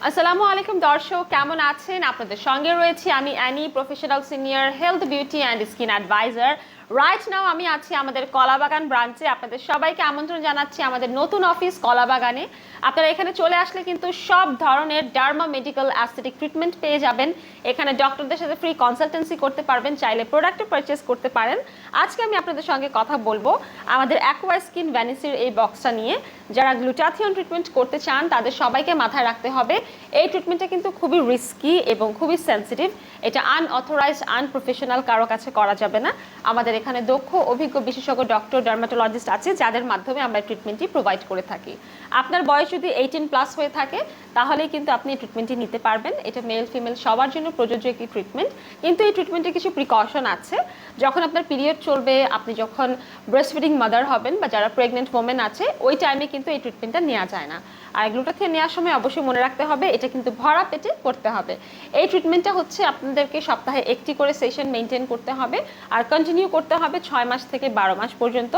আসসালামু আলাইকুম দর্শক, কেমন আছেন? আপনাদের সঙ্গে রয়েছি আমি Annie, professional senior health beauty and skin adviser. Right now আমি আছি আমাদের কলাবাগান ব্রাঞ্চে। আপনাদের সবাইকে আমন্ত্রণ জানাচ্ছি আমাদের নতুন অফিস কলাবাগানে। আপনারা এখানে চলে আসলে কিন্তু সব ধরনের ডার্মা মেডিকেল অ্যাস্থেটিক ট্রিটমেন্ট পেয়ে যাবেন। এখানে ডক্টরদের সাথে ফ্রি কনসালটেন্সি করতে পারবেন, চাইলে প্রোডাক্টও পারচেস করতে পারেন। আজকে আমি আপনাদের সঙ্গে কথা বলবো আমাদের অ্যাকোয়া স্কিন ভ্যানিসির এই বক্সটা নিয়ে। যারা গ্লুটাথিয়ন ট্রিটমেন্ট করতে চান তাদের সবাইকে মাথায় রাখতে হবে এই ট্রিটমেন্টটা কিন্তু খুবই রিস্কি এবং খুবই সেন্সিটিভ। এটা আনঅথরাইজড আনপ্রফেশনাল কারো কাছে করা যাবে না। আমাদের এখানে দক্ষ অভিজ্ঞ বিশেষজ্ঞ ডক্টর ডার্মাটোলজিস্ট আছে যাদের মাধ্যমে আমরা ট্রিটমেন্টটি প্রোভাইড করে থাকি। আপনার বয়স যদি 18+ হয়ে থাকে তাহলেই কিন্তু আপনি এই ট্রিটমেন্টটি নিতে পারবেন। এটা মেল ফিমেল সবার জন্য প্রযোজ্য একটি ট্রিটমেন্ট, কিন্তু এই ট্রিটমেন্টে কিছু প্রিকশন আছে। যখন আপনার পিরিয়ড চলবে, আপনি যখন ব্রেস্ট ফিডিং মাদার হবেন বা যারা প্রেগনেন্ট ওমেন আছে, ওই টাইমে কিন্তু এই ট্রিটমেন্টটা নেওয়া যায় না। আর গ্লুটাথিয়ন নেওয়ার সময় অবশ্যই মনে রাখতে হবে এটা কিন্তু ভরা পেটে করতে হবে। এই ট্রিটমেন্টটা হচ্ছে আপনাদেরকে সপ্তাহে একটি করে সেশন মেনটেন করতে হবে আর কন্টিনিউ করতে হবে 6 মাস থেকে 12 মাস পর্যন্ত।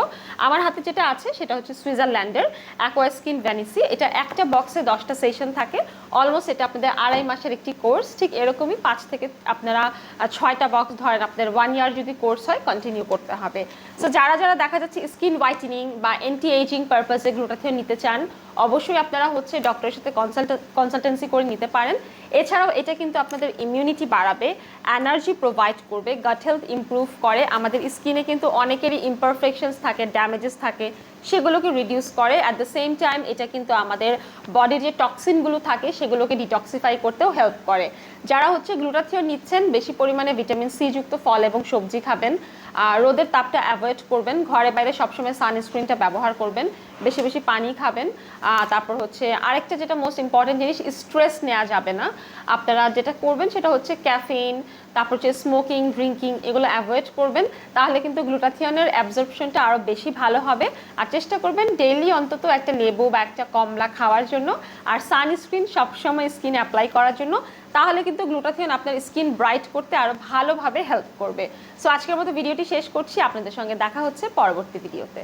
আমার হাতে যেটা আছে সেটা হচ্ছে সুইজারল্যান্ডের অ্যাকোয়া স্কিন ভ্যানিসি। এটা একটা বক্সে 10টা সেশন থাকে। অলমোস্ট এটা আপনাদের 2.5 মাসের একটি কোর্স। ঠিক এরকমই 5 থেকে আপনারা 6টা বক্স ধরেন আপনাদের 1 ইয়ার যদি কোর্স হয় কন্টিনিউ করতে হবে। সো যারা যারা দেখা যাচ্ছে স্কিন হোয়াইটেনিং বা অ্যান্টি এজিং পারপাসে গ্লুটাথিয়ন নিতে চান, অবশ্যই আপনারা হচ্ছে ডক্টরের সাথে কনসালটেন্সি করে নিতে পারেন। এছাড়াও এটা কিন্তু আপনাদের ইমিউনিটি বাড়াবে, এনার্জি প্রোভাইড করবে, গাট হেলথ ইমপ্রুভ করে। আমাদের স্কিনে কিন্তু অনেকেরই ইমপারফেকশনস থাকে, ড্যামেজেস থাকে, সেগুলোকে রিডিউস করে। অ্যাট দ্য সেম টাইম এটা কিন্তু আমাদের বডির যে টক্সিনগুলো থাকে সেগুলোকে ডিটক্সিফাই করতেও হেল্প করে। যারা হচ্ছে গ্লুটাথিয়ন নিচ্ছেন, বেশি পরিমাণে ভিটামিন সি যুক্ত ফল এবং সবজি খাবেন, রোদের তাপটা অ্যাভয়েড করবেন, ঘরে বাইরে সবসময় সানস্ক্রিনটা ব্যবহার করবেন, বেশি বেশি পানি খাবেন। তারপর হচ্ছে আরেকটা যেটা মোস্ট ইম্পর্টেন্ট জিনিস, স্ট্রেস নেওয়া যাবে না। আপনারা যেটা করবেন সেটা হচ্ছে ক্যাফেইন, তারপর হচ্ছে স্মোকিং, ড্রিঙ্কিং, এগুলো অ্যাভয়েড করবেন। তাহলে কিন্তু গ্লুটাথিয়নের অ্যাবজর্পশনটা আরও বেশি ভালো হবে। আর চেষ্টা করবেন ডেইলি অন্তত একটা লেবু বা একটা কমলা খাওয়ার জন্য, আর সানস্ক্রিন সবসময় স্কিনে অ্যাপ্লাই করার জন্য। তাহলে কিন্তু গ্লুটাথিয়ন আপনার স্কিন ব্রাইট করতে আরও ভালোভাবে হেল্প করবে। সো আজকের মতো ভিডিওটি শেষ করছি। আপনাদের সঙ্গে দেখা হচ্ছে পরবর্তী ভিডিওতে।